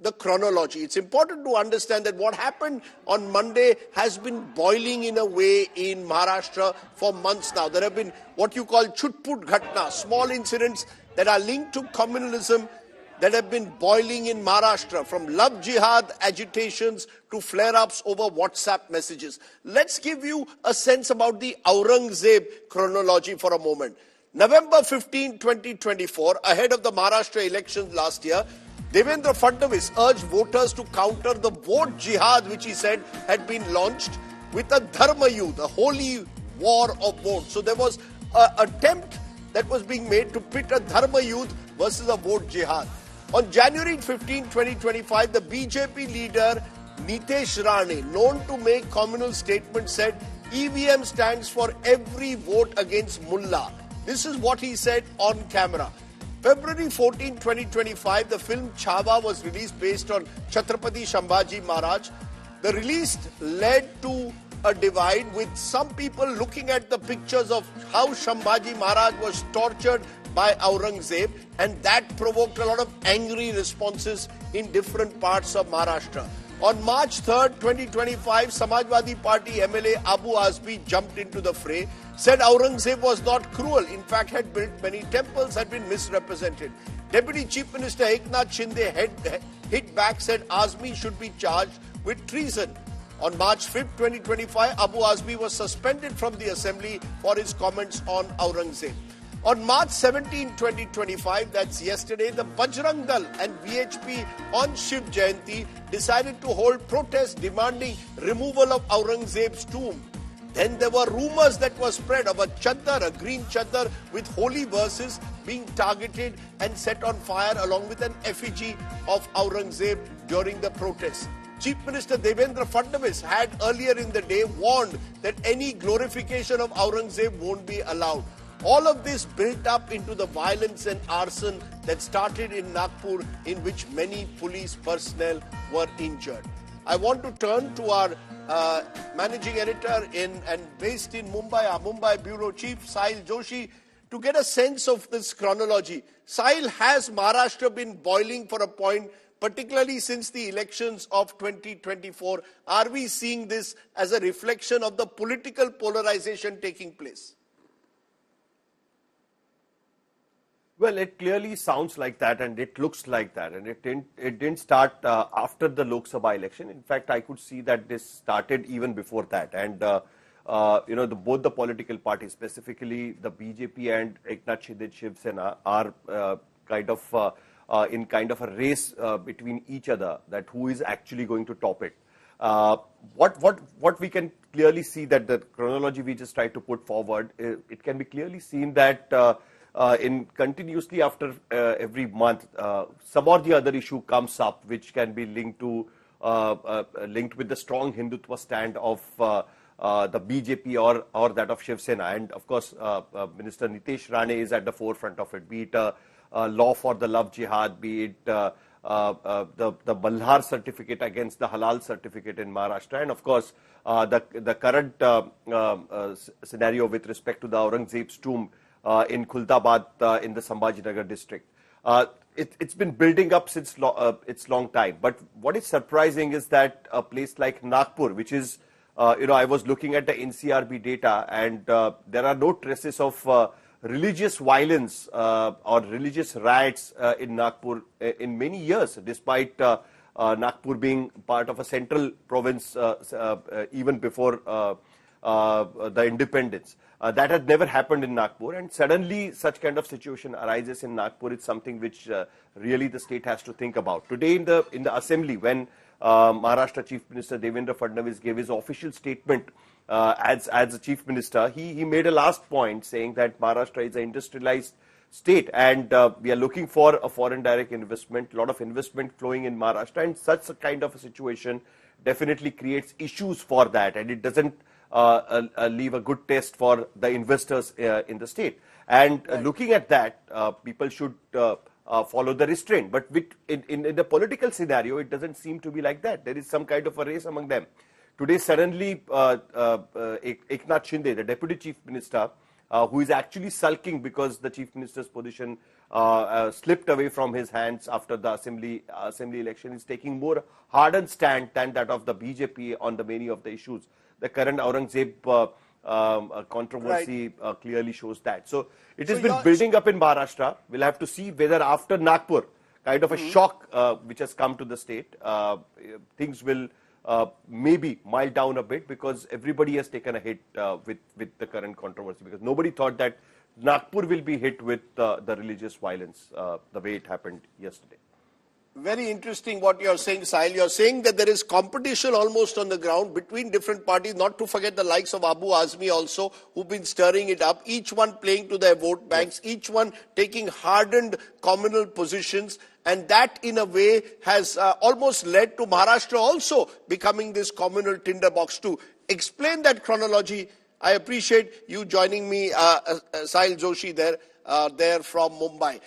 the chronology. It's important to understand that what happened on Monday has been boiling in a way in Maharashtra for months now. There have been what you call chutput ghatna, small incidents that are linked to communalism that have been boiling in Maharashtra, from love jihad agitations to flare-ups over WhatsApp messages. Let's give you a sense about the Aurangzeb chronology for a moment. November 15, 2024, ahead of the Maharashtra elections last year, Devendra Fadnavis urged voters to counter the vote jihad, which he said had been launched, with a dharma yudh, a holy war of vote. So there was an attempt that was being made to pit a dharma yudh versus a vote jihad. On January 15, 2025, the BJP leader Nitesh Rane, known to make communal statements, said EVM stands for every vote against Mullah. This is what he said on camera. February 14, 2025, the film Chhawa was released based on Chhatrapati Sambhaji Maharaj. The release led to a divide, with some people looking at the pictures of how Sambhaji Maharaj was tortured by Aurangzeb, and that provoked a lot of angry responses in different parts of Maharashtra. On March 3rd, 2025, Samajwadi Party MLA Abu Azmi jumped into the fray, said Aurangzeb was not cruel, in fact had built many temples, had been misrepresented. Deputy Chief Minister Eknath Shinde hit back, said Azmi should be charged with treason. On March 5th, 2025, Abu Azmi was suspended from the assembly for his comments on Aurangzeb. On March 17, 2025, that's yesterday, the Bajrang Dal and VHP on Shiv Jayanti decided to hold protests demanding removal of Aurangzeb's tomb. Then there were rumors that were spread of a chaddar, a green chaddar with holy verses, being targeted and set on fire along with an effigy of Aurangzeb during the protests. Chief Minister Devendra Fadnavis had earlier in the day warned that any glorification of Aurangzeb won't be allowed. All of this built up into the violence and arson that started in Nagpur, in which many police personnel were injured. I want to turn to our managing editor and based in Mumbai, our Mumbai bureau chief, Sahil Joshi, to get a sense of this chronology. Sahil, has Maharashtra been boiling for a point, particularly since the elections of 2024? Are we seeing this as a reflection of the political polarization taking place? Well, it clearly sounds like that, and it looks like that, and it didn't start after the Lok Sabha election. In fact, I could see that this started even before that, and both the political parties, specifically the BJP and Eknath Shinde Shiv Sena, are in kind of a race between each other, that who is actually going to top it. What we can clearly see, that the chronology we just tried to put forward, it can be clearly seen that in continuously after every month, some or the other issue comes up, which can be linked with the strong Hindutva stand of the BJP or that of Shiv Sena. And of course, Minister Nitesh Rane is at the forefront of it, be it a law for the love jihad, be it the Malhar certificate against the Halal certificate in Maharashtra, and of course the current scenario with respect to the Aurangzeb's tomb in Khultabad in the Sambhajinagar district. It's been building up since its long time. But what is surprising is that a place like Nagpur, which is, I was looking at the NCRB data, and there are no traces of religious violence or religious riots in Nagpur in many years, despite Nagpur being part of a central province even before the independence. That had never happened in Nagpur, and suddenly such kind of situation arises in Nagpur. It's something which really the state has to think about. Today in the assembly, when Maharashtra Chief Minister Devendra Fadnavis gave his official statement as the Chief Minister, he made a last point saying that Maharashtra is an industrialized state, and we are looking for a foreign direct investment, a lot of investment flowing in Maharashtra, and such a kind of a situation definitely creates issues for that, and it doesn't leave a good test for the investors in the state. And looking at that, people should follow the restraint. But in the political scenario, it doesn't seem to be like that. There is some kind of a race among them. Today, suddenly, Eknath Shinde, the Deputy Chief Minister, who is actually sulking because the Chief Minister's position slipped away from his hands after the assembly election. He's taking more hardened stand than that of the BJP on the many of the issues. The current Aurangzeb controversy clearly shows that. So it has been building up in Maharashtra. We'll have to see whether after Nagpur, kind of a shock which has come to the state, things will maybe mild down a bit, because everybody has taken a hit with the current controversy, because nobody thought that Nagpur will be hit with the religious violence the way it happened yesterday. Very interesting what you're saying, Sahil. You're saying that there is competition almost on the ground between different parties, not to forget the likes of Abu Azmi also, who've been stirring it up, each one playing to their vote banks, each one taking hardened communal positions. And that, in a way, has almost led to Maharashtra also becoming this communal tinderbox too. Explain that chronology. I appreciate you joining me, Sahil Joshi there from Mumbai.